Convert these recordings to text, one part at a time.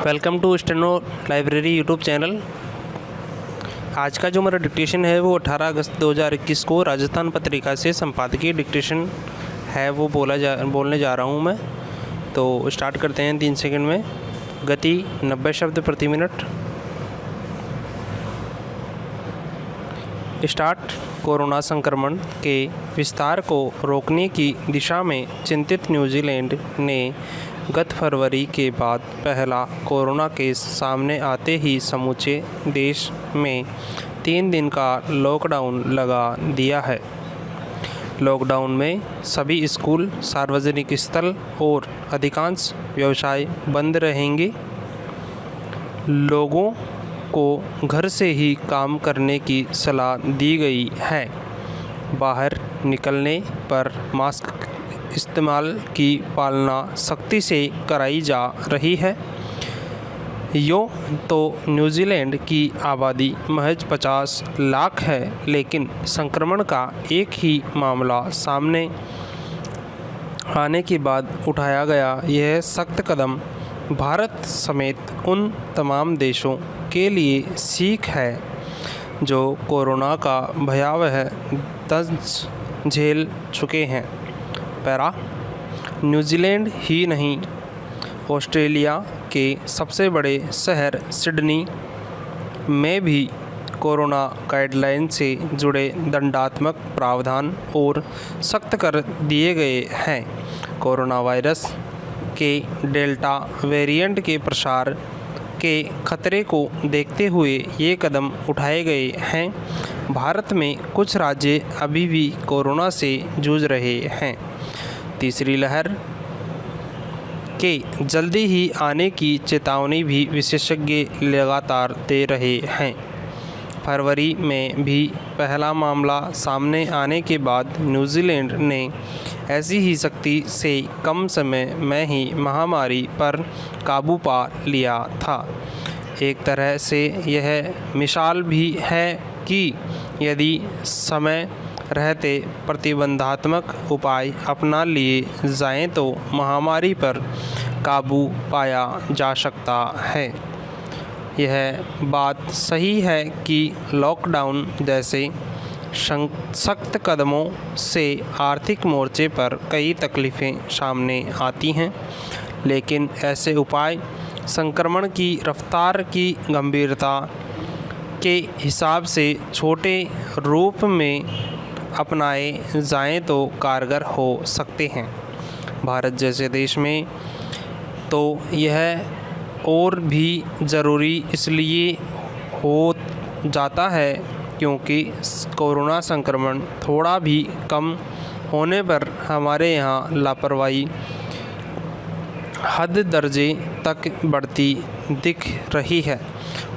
Welcome to steno library YouTube channel. आज का जो मेरा डिक्टेशन है वो 18 अगस्त 2021 को राजस्थान पत्रिका से संपादकीय डिक्टेशन है, वो बोलने जा रहा हूँ मैं। तो स्टार्ट करते हैं 3 सेकंड में। गति 90 शब्द प्रति मिनट। स्टार्ट। कोरोना संक्रमण के विस्तार को रोकने की दिशा में चिंतित न्यूजीलैंड ने गत फरवरी के बाद पहला कोरोना केस सामने आते ही समूचे देश में 3 दिन का लॉकडाउन लगा दिया है। लॉकडाउन में सभी स्कूल, सार्वजनिक स्थल और अधिकांश व्यवसाय बंद रहेंगे। लोगों को घर से ही काम करने की सलाह दी गई है। बाहर निकलने पर मास्क इस्तेमाल की पालना सख्ती से कराई जा रही है। यूँ तो न्यूजीलैंड की आबादी महज 50 लाख है, लेकिन संक्रमण का एक ही मामला सामने आने के बाद उठाया गया यह सख्त कदम भारत समेत उन तमाम देशों के लिए सीख है जो कोरोना का भयावह दंश झेल चुके हैं। पैरा। न्यूजीलैंड ही नहीं, ऑस्ट्रेलिया के सबसे बड़े शहर सिडनी में भी कोरोना गाइडलाइन से जुड़े दंडात्मक प्रावधान और सख्त कर दिए गए हैं। कोरोना वायरस के डेल्टा वेरिएंट के प्रसार के खतरे को देखते हुए ये कदम उठाए गए हैं। भारत में कुछ राज्य अभी भी कोरोना से जूझ रहे हैं। तीसरी लहर के जल्दी ही आने की चेतावनी भी विशेषज्ञ लगातार दे रहे हैं। फरवरी में भी पहला मामला सामने आने के बाद न्यूजीलैंड ने ऐसी ही सख्ती से कम समय में ही महामारी पर काबू पा लिया था। एक तरह से यह मिसाल भी है कि यदि समय रहते प्रतिबंधात्मक उपाय अपना लिए जाएं तो महामारी पर काबू पाया जा सकता है। यह बात सही है कि लॉकडाउन जैसे सख्त कदमों से आर्थिक मोर्चे पर कई तकलीफ़ें सामने आती हैं, लेकिन ऐसे उपाय संक्रमण की रफ्तार की गंभीरता के हिसाब से छोटे रूप में अपनाए जाएं तो कारगर हो सकते हैं। भारत जैसे देश में तो यह और भी ज़रूरी इसलिए हो जाता है क्योंकि कोरोना संक्रमण थोड़ा भी कम होने पर हमारे यहाँ लापरवाही हद दर्जे तक बढ़ती दिख रही है।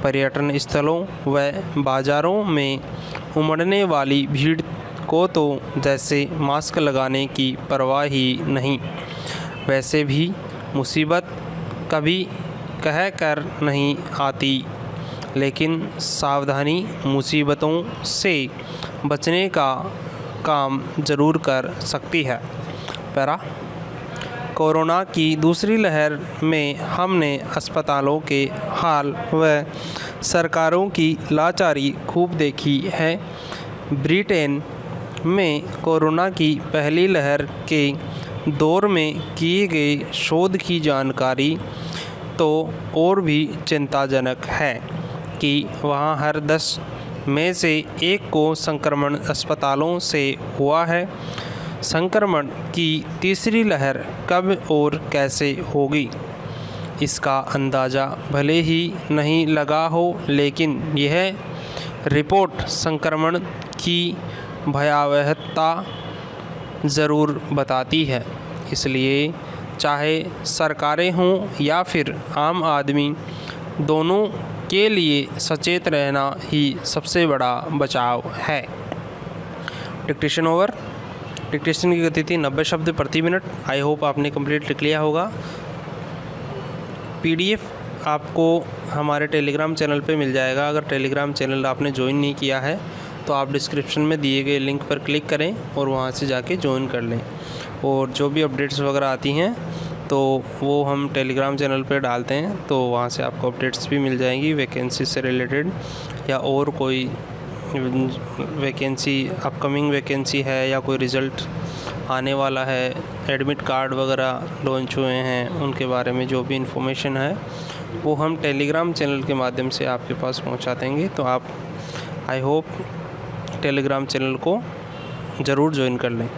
पर्यटन स्थलों व बाज़ारों में उमड़ने वाली भीड़ को तो जैसे मास्क लगाने की परवाह ही नहीं। वैसे भी मुसीबत कभी कह कर नहीं आती, लेकिन सावधानी मुसीबतों से बचने का काम ज़रूर कर सकती है। पैरा। कोरोना की दूसरी लहर में हमने अस्पतालों के हाल व सरकारों की लाचारी खूब देखी है। ब्रिटेन में कोरोना की पहली लहर के दौर में किए गए शोध की जानकारी तो और भी चिंताजनक है कि वहाँ हर 10 में से 1 को संक्रमण अस्पतालों से हुआ है। संक्रमण की तीसरी लहर कब और कैसे होगी इसका अंदाज़ा भले ही नहीं लगा हो, लेकिन यह रिपोर्ट संक्रमण की भयावहता ज़रूर बताती है। इसलिए चाहे सरकारें हों या फिर आम आदमी, दोनों के लिए सचेत रहना ही सबसे बड़ा बचाव है। Dictation over. डिक्टेशन की गति थी 90 शब्द प्रति मिनट। आई होप आपने कंप्लीट लिख लिया होगा। PDF आपको हमारे टेलीग्राम चैनल पे मिल जाएगा। अगर टेलीग्राम चैनल आपने ज्वाइन नहीं किया है तो आप डिस्क्रिप्शन में दिए गए लिंक पर क्लिक करें और वहाँ से जाके ज्वाइन कर लें। और जो भी अपडेट्स वगैरह आती हैं तो वो हम टेलीग्राम चैनल पे डालते हैं, तो वहाँ से आपको अपडेट्स भी मिल जाएंगी वैकेंसी से रिलेटेड, या और कोई वैकेंसी, अपकमिंग वैकेंसी है या कोई रिज़ल्ट आने वाला है, एडमिट कार्ड वगैरह लॉन्च हुए हैं, उनके बारे में जो भी इन्फॉर्मेशन है वो हम टेलीग्राम चैनल के माध्यम से आपके पास पहुंचा देंगे। तो आप आई होप टेलीग्राम चैनल को ज़रूर ज्वाइन कर लें।